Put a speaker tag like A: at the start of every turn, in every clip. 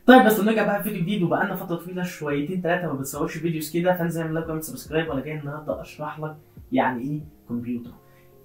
A: طيب بس نرجع بقى فيديو جديد، وبقالنا فتره طويله شويتين ثلاثه ما بنصورش فيديوز كده، فانزل اعمل لايك وعمل سبسكرايب. وانا جاي النهارده اشرح لك يعني ايه كمبيوتر.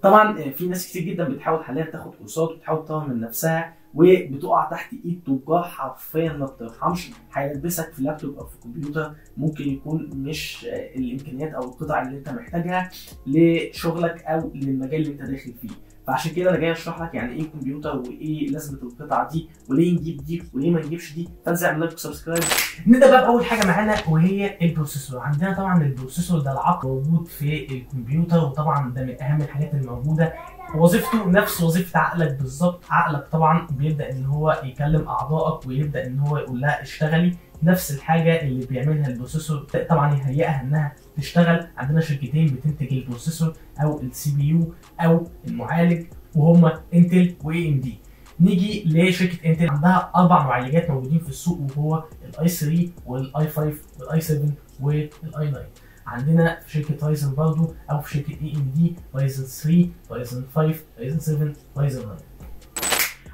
A: طبعا في ناس كتير جدا بتحاول حاليا تاخد كورسات وتحاول تطور من نفسها، وبتقع تحت ايد تجار حرفيا ما بترحمش. هيلبسك في لابتوب او في كمبيوتر ممكن يكون مش الامكانيات او القطع اللي انت محتاجها لشغلك او للمجال اللي انت داخل فيه. فعشان كده انا جاي اشرح لك يعني ايه كمبيوتر، وايه لازمه القطعه دي، وليه نجيب دي وليه ما نجيبش دي. فانزل اعمل لايك وسبسكرايب. نبدا بقى باول حاجه معانا وهي البروسيسور. عندنا طبعا البروسيسور ده العقل موجود في الكمبيوتر، وطبعا ده من اهم الحاجات الموجوده. وظيفته نفس وظيفه عقلك بالظبط. عقلك طبعا بيبدا ان هو يكلم اعضائك ويبدا ان هو يقول لها اشتغلي. نفس الحاجه اللي بيعملها البروسيسور طبعا يهيئها انها تشتغل. عندنا شركتين بتنتج البروسيسور او السي بي يو او المعالج، وهما انتل واي ام دي. نيجي لشركه انتل، عندها 4 معالجات موجودين في السوق، وهو الاي 3 والاي 5 والاي 7 والاي 9. عندنا في شركه رايزن برضه، او في شركه اي ام دي رايزن 3 رايزن 5 رايزن 7 رايزن 9.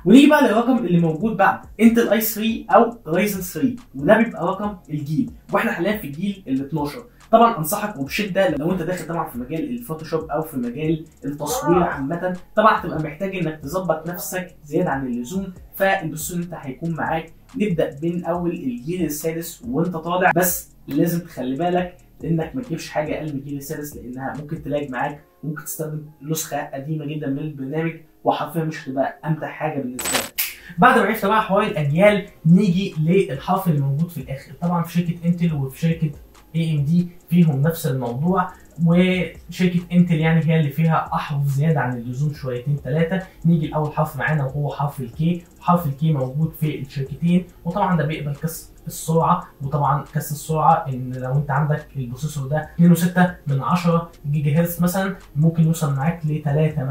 A: ونيجي بقى للرقم اللي موجود بعد انتل اي 3 او رايزن 3، وده بيبقى رقم الجيل، واحنا حاليا في الجيل ال 12. طبعا انصحك وبشده لو انت داخل طبعا في مجال الفوتوشوب او في مجال التصوير عامه، طبعا هتبقى محتاج انك تظبط نفسك زياده عن اللزوم. فالبروسيسور انت هيكون معاك نبدا من اول الجيل السادس وانت طالع، بس لازم تخلي بالك لانك ما تجيبش حاجه اقل من الجيل السادس، لانها ممكن تلاقي معاك، ممكن تستخدم نسخه قديمه جدا من البرنامج وحرفيا مش هتبقى امتع حاجه بالنسبه لك. بعد ما عرفت بقى حوار الاجيال، نيجي للحرف اللي موجود في الاخر. طبعا في شركه انتل وفي شركه اي ام دي فيهم نفس الموضوع، وشركه انتل يعني هي اللي فيها احرف زياده عن اللزوم شويتين ثلاثه. نيجي لاول حرف معانا وهو حرف الكي، وحرف الكي موجود في الشركتين، وطبعا ده بيقبل كسر السرعه. وطبعا كسر السرعه ان لو انت عندك البروسيسور ده 2.6 جيجا هرتز مثلا، ممكن يوصل معاك ل 3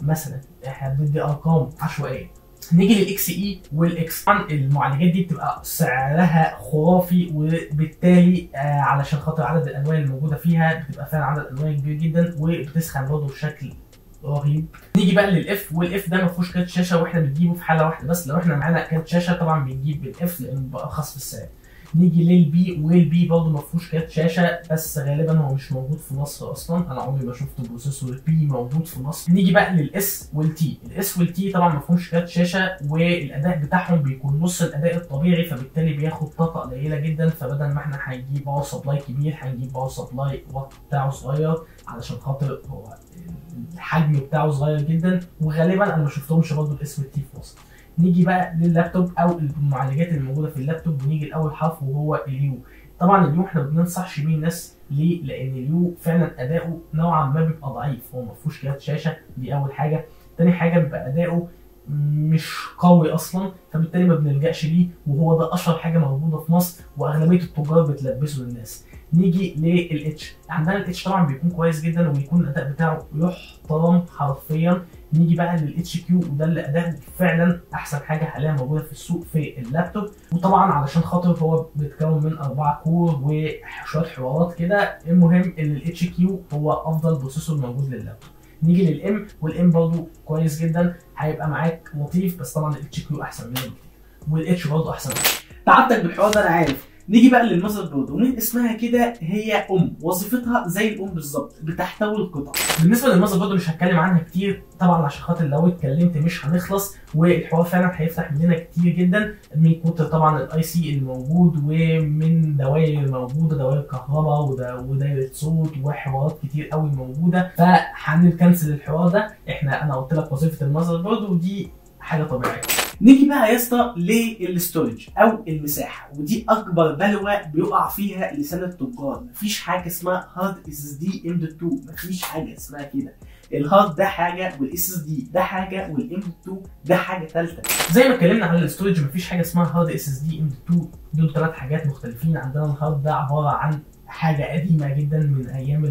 A: مثلا احنا بندي ارقام عشوائيه. نيجي للاكس اي والاكس. طبعا المعالجات دي بتبقى سعرها خرافي، وبالتالي علشان خاطر عدد الالوان الموجوده فيها بتبقى فعلا عدد الالوان كبير جدا، وبتسخن برضه بشكل رهيب. نيجي بقى للاف، والاف ده ما فيهوش كارت شاشه، واحنا بنجيبه في حاله واحده بس. لو احنا معانا كارت شاشه طبعا بنجيب بالاف لانه بيبقى ارخص في السعر. نيجي للبي، والبي برضه ما فيهوش كارت شاشه، بس غالبا هو مش موجود في مصر اصلا. انا عمري ما شفت بروسيسور بي موجود في مصر. نيجي بقى للاس والتي. الاس والتي طبعا ما فيهمش كارت شاشه، والاداء بتاعهم بيكون نص الاداء الطبيعي، فبالتالي بياخد طاقه قليله جدا. فبدل ما احنا هنجيب باور سبلاي كبير، هنجيب باور سبلاي واط بتاعه صغير، علشان خاطر هو الحجم بتاعه صغير جدا. وغالبا انا ما شفتهمش برضه الاس والتي في مصر. نيجي بقى لللابتوب او المعالجات اللي موجوده في اللابتوب، ونيجي لاول حرف وهو اليو. طبعا اليو احنا ما بننصحش بيه الناس ليه؟ لان اليو فعلا اداؤه نوعا ما بيبقى ضعيف، هو ما فيهوش كارت شاشه، دي اول حاجه. تاني حاجه بيبقى اداؤه مش قوي اصلا، فبالتالي ما بنلجاش ليه، وهو ده اشهر حاجه موجوده في مصر واغلبيه التجار بتلبسه للناس. نيجي للاتش. عندنا الاتش طبعا بيكون كويس جدا، وبيكون الاداء بتاعه يحترم حرفيا. نيجي بقى للاتش كيو، وده اللي اداء فعلا احسن حاجه حاليا موجوده في السوق في اللابتوب. وطبعا علشان خاطر هو بيتكون من 4 كور وشويه حوارات كده. المهم ان الاتش كيو هو افضل بروسيسور موجود لللابتوب. نيجي للام، والام برضه كويس جدا، هيبقى معاك لطيف، بس طبعا الاتش كيو احسن منه بكتير، والاتش برضه احسن منه. تعبتك بالحوار ده انا عارف. نيجي بقى للمذر بورد، ومن اسمها كده هي وظيفتها زي الام بالظبط، بتحتوي القطع. بالنسبه للمذر بورد مش هتكلم عنها كتير طبعا، عشان خاطر لو اتكلمت مش هنخلص، والحوار فعلا هيفتح مننا كتير جدا من كتر طبعا الاي سي اللي موجود، ومن دوائر موجوده، دوائر كهرباء ودايره صوت وحوارات كتير قوي موجوده. فهنكنسل الحوار ده. انا قلت لك وظيفه المذر بورد، ودي حاجه طبيعيه. نيجي بقى يا اسطى للستورج او المساحه، ودي اكبر بلوه بيقع فيها لسان التجار. مفيش حاجه اسمها هارد اس اس دي ام دوت 2، مفيش حاجه اسمها كده. الهارد ده حاجه، والاس اس دي ده حاجه، والام دوت 2 ده حاجه ثالثه. زي ما اتكلمنا عن الستورج، مفيش حاجه اسمها هارد اس اس دي ام دوت 2، دول 3 حاجات مختلفين. عندنا الهارد ده عباره عن حاجه قديمه جدا من ايام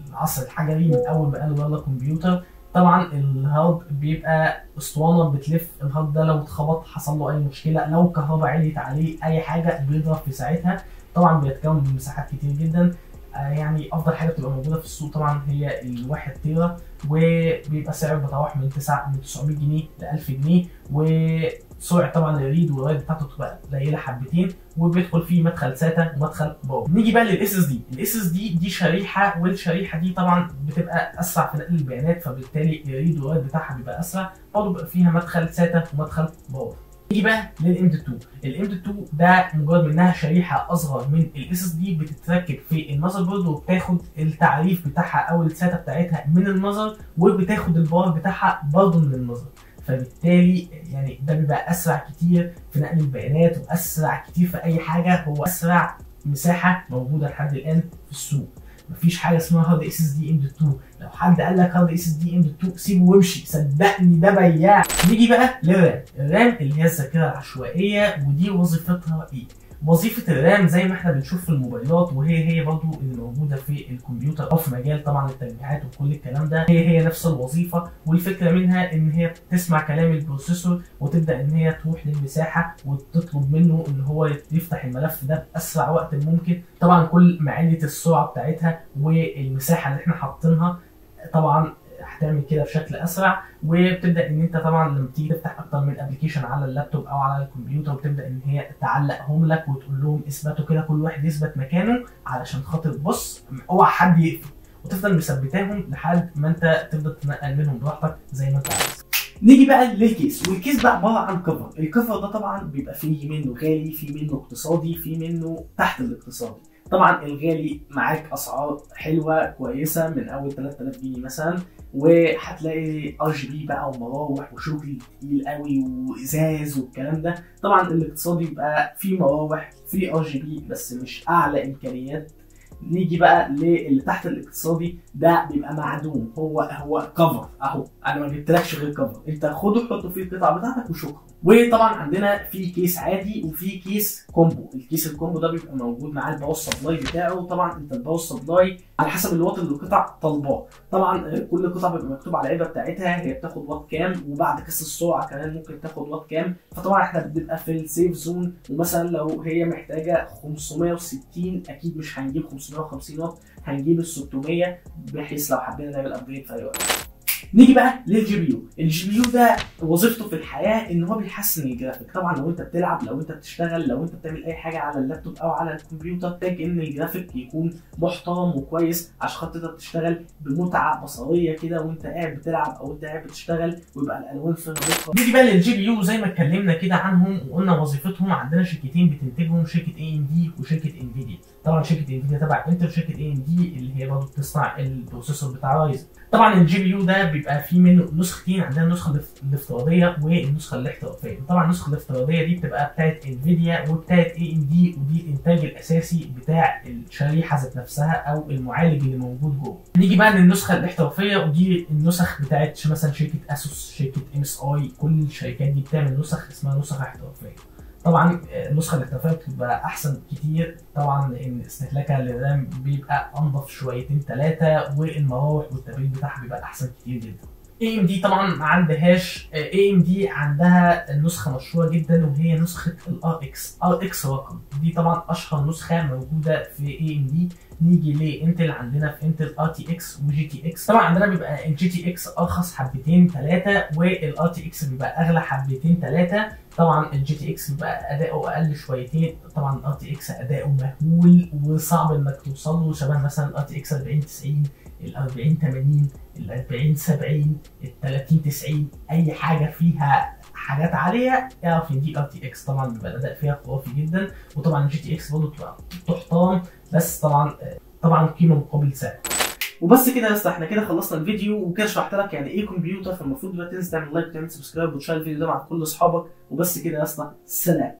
A: العصر الحجري، من اول ما قالوا يلا كمبيوتر. طبعا الهارد بيبقى اسطوانه بتلف. الهارد ده لو اتخبط حصل له اي مشكله، لو الكهرباء عليت عليه اي حاجه بيضرب في ساعتها. طبعا بيتكون من مساحات كتير جدا. يعني افضل حاجه بتبقى موجوده في السوق طبعا هي الواحد تيرا، وبيبقى سعره بيتراوح من 900 جنيه ل 1000 جنيه. سرعه طبعا الريد والرايت بتاعته بتبقى قليله حبتين، وبيدخل فيه مدخل ساتا ومدخل باور. نيجي بقى للاس اس دي. الاس اس دي شريحه، والشريحه دي طبعا بتبقى اسرع في نقل البيانات، فبالتالي الريد والرايت بتاعها بيبقى اسرع، برضه بيبقى فيها مدخل ساتا ومدخل باور. نيجي بقى للام دي 2. الام دي 2 ده مجرد منها شريحه اصغر من الاس اس دي، بتتركب في المذر بورد وبتاخد التعريف بتاعها او الساتا بتاعتها من المذر، وبتاخد الباور بتاعها برضه من المذر. فبالتالي يعني ده بيبقى اسرع كتير في نقل البيانات، واسرع كتير في اي حاجه، هو اسرع مساحه موجوده لحد الان في السوق. مفيش حاجه اسمها هارد اس اس دي ام دي 2. لو حد قال لك هارد اس اس دي ام دي 2 سيبه وامشي، صدقني ده بياع. نيجي بقى للرام. الرام اللي هي الذاكره العشوائيه، ودي وظيفتها ايه؟ وظيفه الرام زي ما احنا بنشوف في الموبايلات، وهي برضو اللي موجوده في الكمبيوتر او في مجال طبعا التجميعات وكل الكلام ده، هي نفس الوظيفه. والفكره منها ان هي بتسمع كلام البروسيسور، وتبدا ان هي تروح للمساحه وتطلب منه ان هو يفتح الملف ده باسرع وقت ممكن. طبعا كل ما علت السرعه بتاعتها والمساحه اللي احنا حاطينها طبعا هتعمل كده بشكل اسرع. وبتبدا ان انت طبعا لما تيجي تفتح اكتر من ابلكيشن على اللابتوب او على الكمبيوتر، بتبدا ان هي تعلقهم لك وتقول لهم اثبتوا كده، كل واحد يثبت مكانه علشان خاطر بص اوعى حد يقفل، وتفضل مثبتاهم لحد ما انت تبدا تنقل منهم براحتك زي ما انت عايز. نيجي بقى للكيس. والكيس بقى عباره عن كفر. الكفر ده طبعا بيبقى فيه منه غالي، فيه منه اقتصادي، فيه منه تحت الاقتصادي. طبعا الغالي معاك اسعار حلوه كويسه من اول 3000 جنيه مثلا، وهتلاقي ار جي بي بقى ومراوح وشغل تقيل قوي وازاز والكلام ده. طبعا الاقتصادي بيبقى فيه مراوح، فيه ار جي بي بس مش اعلى امكانيات. نيجي بقى للي تحت الاقتصادي، ده بيبقى معدوم، هو كفر اهو، انا ما جبتلكش غير كفر، انت خده حطه فيه القطعه بتاعتك وشكرا. وطبعا عندنا في كيس عادي وفي كيس كومبو. الكيس الكومبو ده بيبقى موجود معاه الباور سبلاي بتاعه. طبعا انت الباور سبلاي على حسب الواط اللي القطع طالباه. طبعا كل قطعه بيبقى مكتوب على العلبه بتاعتها هي بتاخد واط كام، وبعد كاس السرعه كمان ممكن تاخد واط كام. فطبعا احنا بنبقى في السيف زون، ومثلا لو هي محتاجه 560 اكيد مش هنجيب 550 واط، هنجيب ال 600 بحيث لو حبينا نعمل ابجريد في اي وقت. نيجي بقى للجي بي يو. الجي بي يو ده وظيفته في الحياه ان هو بيحسن الجرافيك. طبعا لو انت بتلعب، لو انت بتشتغل، لو انت بتعمل اي حاجه على اللابتوب او على الكمبيوتر، محتاج ان الجرافيك يكون محترم وكويس عشان خاطر تقدر تشتغل بمتعه بصريه كده وانت قاعد بتلعب او انت قاعد بتشتغل، ويبقى الالوان فيها دقه. نيجي بقى للجي بي يو زي ما اتكلمنا كده عنهم وقلنا وظيفتهم. عندنا شركتين بتنتجهم، شركه اي ام دي وشركه انفيديا. طبعا شركه انفيديا تبع انتل، شركه اي ام دي اللي هي برضه بتصنع البروسيسور بتاع رايزن. طبعا الجي بي يو ده بيبقى فيه منه نسختين، عندنا النسخه الافتراضيه والنسخه الاحترافيه. طبعا النسخه الافتراضيه دي بتبقى بتاعت انفيديا وبتاعت اي ام دي، ودي الانتاج الاساسي بتاع الشريحه ذات نفسها او المعالج اللي موجود جوه. نيجي بقى للنسخه الاحترافيه، ودي النسخ بتاعت مثلا شركه اسوس، شركه ام اس اي، كل الشركات دي بتعمل نسخ اسمها نسخ احترافيه. طبعا النسخه الاحترافيه بتبقى احسن كتير طبعا، لان استهلاكها للرام بيبقى انضف شويتين ثلاثه، والمراوح والتبريد بتاعها بيبقى احسن كتير جدا. اي ام دي طبعا ما عندهاش. اي ام دي عندها النسخه مشهوره جدا وهي نسخه الار اكس. ار اكس رقم دي طبعا اشهر نسخه موجوده في اي ام دي. نيجي لانتل، عندنا في انتل ار تي اكس وجي تي اكس. طبعا عندنا بيبقى الجي تي اكس ارخص حبتين ثلاثه، والار تي اكس بيبقى اغلى حبتين ثلاثه. طبعا الجي تي اكس بيبقى اداؤه اقل شويتين. طبعا الار تي اكس اداؤه مهول وصعب انك توصل له، شبه مثلا الار تي اكس 40 90، ال 40 80، ال 40 70، ال 30 90، اي حاجه فيها حاجات عاليه اعرف ان دي ار تي اكس. طبعا بيبقى الاداء فيها خرافي جدا. وطبعا الجي تي اكس برضه بتبقى تحترم، بس طبعا قيمه مقابل سعر. وبس كده يا اسطى، احنا كده خلصنا الفيديو وكده شرحت لك يعني ايه كمبيوتر. فالمفروض دلوقتي تنزل تعمل لايك وتعمل سبسكرايب وتشير الفيديو ده مع كل اصحابك. وبس كده يا اسطى، سلام.